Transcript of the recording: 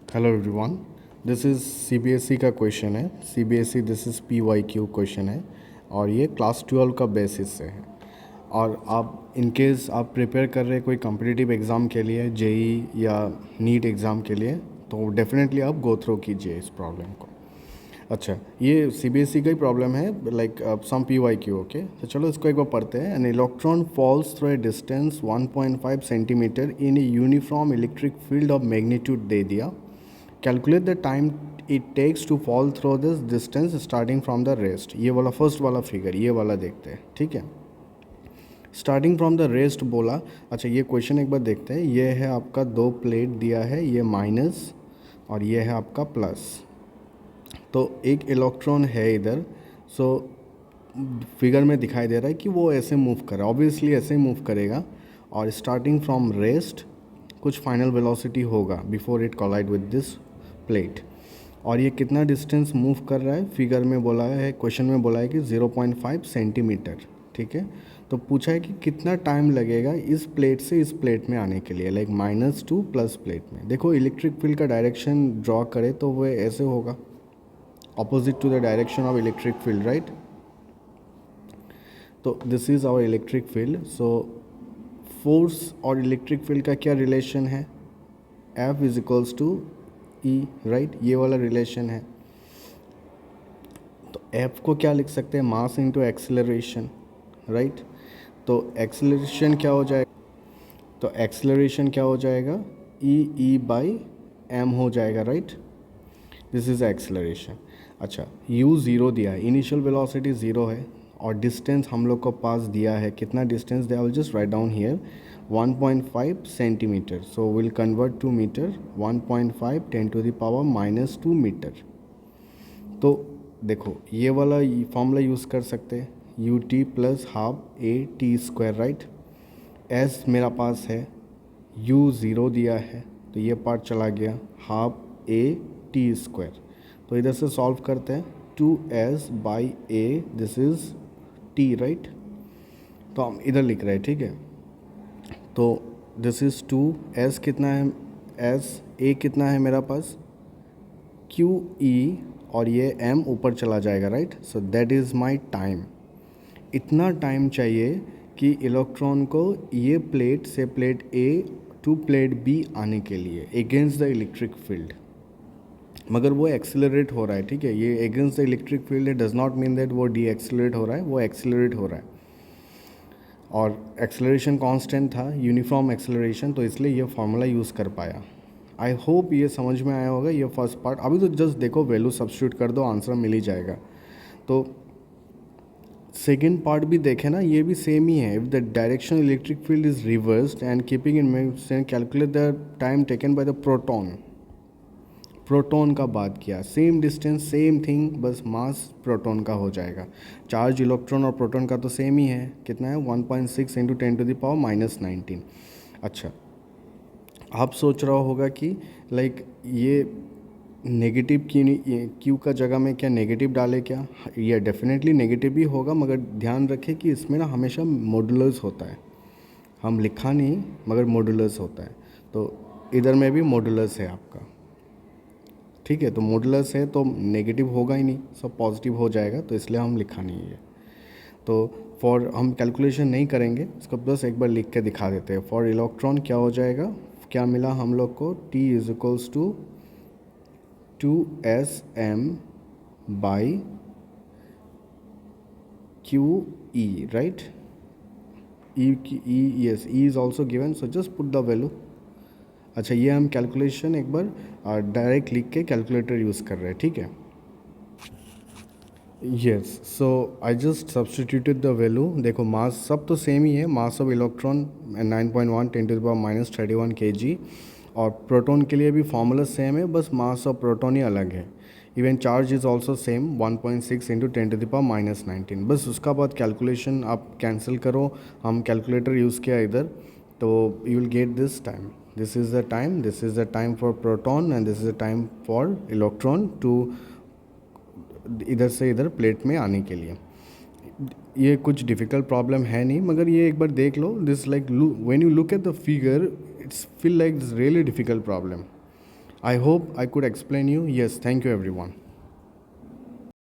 Hello everyone, this is CBSE का question है। CBSE this is PYQ question है और ये क्लास 12 का बेसिस से है। और आप इन केस आप प्रिपेयर कर रहे कोई कॉम्पिटिटिव एग्ज़ाम के लिए, जेई या नीट एग्ज़ाम के लिए, तो डेफिनेटली आप गो थ्रू कीजिए इस प्रॉब्लम को। अच्छा, ये सीबीएसई का ही प्रॉब्लम है, लाइक सम पीवाईक्यू। ओके, तो चलो इसको एक बार पढ़ते हैं। An electron falls through a distance 1.5 centimetre in a uniform electric field of magnitude दे दिया। Calculate the time it takes to fall through this distance starting from the rest. ये वाला फर्स्ट वाला फिगर, ये वाला देखते हैं, ठीक है। स्टार्टिंग फ्रॉम द रेस्ट बोला। अच्छा, ये क्वेश्चन एक बार देखते हैं। ये है आपका दो प्लेट दिया है, ये माइनस और ये है आपका प्लस। तो एक इलेक्ट्रॉन है इधर, सो फिगर में दिखाई दे रहा है कि वो ऐसे मूव कर रहा है, ऑब्वियसली ऐसे ही मूव करेगा। और स्टार्टिंग फ्रॉम रेस्ट कुछ फाइनल वेलोसिटी होगा before it collide with this plate. और ये कितना डिस्टेंस मूव कर रहा है, फिगर में बोला है, क्वेश्चन में बोला है कि 0.5 सेंटीमीटर, ठीक है। तो पूछा है कि कितना टाइम लगेगा इस प्लेट से इस प्लेट में आने के लिए, like minus two plus plate में। देखो इलेक्ट्रिक फील्ड का डायरेक्शन ड्रॉ करे तो वो ऐसे होगा, opposite to the direction of electric field, right. तो this is our electric field. So force और इलेक्ट्रिक फील्ड का क्या रिलेशन है, F is equals to E, right, ये वाला रिलेशन है। तो F को क्या लिख सकते हैं, मास इंटू एक्सेलरेशन, राइट। तो एक्सेलरेशन क्या हो जाएगा, तो एक्सेलरेशन क्या हो जाएगा, ई बाई एम हो जाएगा, राइट। This is acceleration. अच्छा, u ज़ीरो दिया है, इनिशियल वेलोसिटी ज़ीरो है और डिस्टेंस हम लोग को पास दिया है, कितना डिस्टेंस दिया, will just write down here 1.5 centimetre. So will convert to metre, 1.5 10 to the power -2 metre. तो देखो ये वाला फॉर्मूला यूज़ कर सकते हैं, u t plus half a t square, right. S मेरा पास है, u ज़ीरो दिया है तो ये पार्ट चला गया, हाफ ए टी स्क्वायर। तो इधर से सॉल्व करते हैं, 2s by A, this is t, right. तो हम इधर लिख रहे हैं, ठीक है। तो दिस इज़ 2s कितना है, s a कितना है मेरा पास, q e, और ये m ऊपर चला जाएगा, right. So that is my time. इतना टाइम चाहिए कि इलेक्ट्रॉन को ये प्लेट से plate A to plate B आने के लिए अगेंस्ट द इलेक्ट्रिक फील्ड। मगर वो एक्सेलरेट हो रहा है, ठीक है। ये against the electric field does not mean that वो डी एक्सेलरेट हो रहा है, वो एक्सेलरेट हो रहा है। और एक्सेलरेशन कांस्टेंट था, यूनिफॉर्म एक्सेलरेशन, तो इसलिए ये फार्मूला यूज़ कर पाया। आई होप ये समझ में आया होगा, ये फर्स्ट पार्ट। अभी तो जस्ट देखो, वैल्यू सब्स्टिट्यूट कर दो, आंसर मिल ही जाएगा। तो सेकेंड पार्ट भी देखें ना, ये भी सेम ही है। If the direction electric field is reversed and keeping in mind calculate the time taken by the proton. Proton का बात किया, सेम डिस्टेंस सेम थिंग, बस मास प्रोटॉन का हो जाएगा। चार्ज इलेक्ट्रॉन और प्रोटॉन का तो सेम ही है, कितना है, 1.6 इंटू 10 टू द पावर -19। अच्छा, आप सोच रहा होगा कि लाइक ये नेगेटिव क्यू का जगह में क्या नेगेटिव डाले क्या, ये डेफिनेटली नेगेटिव भी होगा, मगर ध्यान रखें कि इसमें ना हमेशा मॉडुलस होता है। हम लिखा नहीं मगर मॉडुलस होता है, तो इधर में भी मॉडुलस है आपका, ठीक है। तो मॉडुलस है तो नेगेटिव होगा ही नहीं, सब पॉजिटिव हो जाएगा, तो इसलिए हम लिखा नहीं है। तो फॉर हम कैलकुलेशन नहीं करेंगे, इसको बस एक बार लिख के दिखा देते हैं। फॉर इलेक्ट्रॉन क्या हो जाएगा, क्या मिला हम लोग को, T is equals to 2sm by QE, right? Yes, E is also given, so just put the value. अच्छा, ये हम कैलकुलेशन एक बार डायरेक्ट लिख के कैलकुलेटर यूज़ कर रहे हैं, ठीक है। Yes, so I just substituted the value. देखो मास सब तो सेम ही है, mass of electron 9.1 10 to the power -31 kg, और प्रोटॉन के लिए भी फार्मूला सेम है, बस मास ऑफ प्रोटॉन ही अलग है। Even charge is also same, 1.6 into 10 to the power -19। बस उसका बाद कैलकुलेशन आप कैंसिल करो, हम कैलकुलेटर यूज़ किया इधर, तो you will get this time, this is the time, this is the time for proton and this is the time for electron to इधर से इधर प्लेट में आने के लिए। ये कुछ डिफ़िकल्ट प्रॉब्लम है नहीं, मगर ये एक बार देख लो, this like when you look at the figure it's feel like this really difficult problem. I hope I could explain you. Yes, thank you everyone.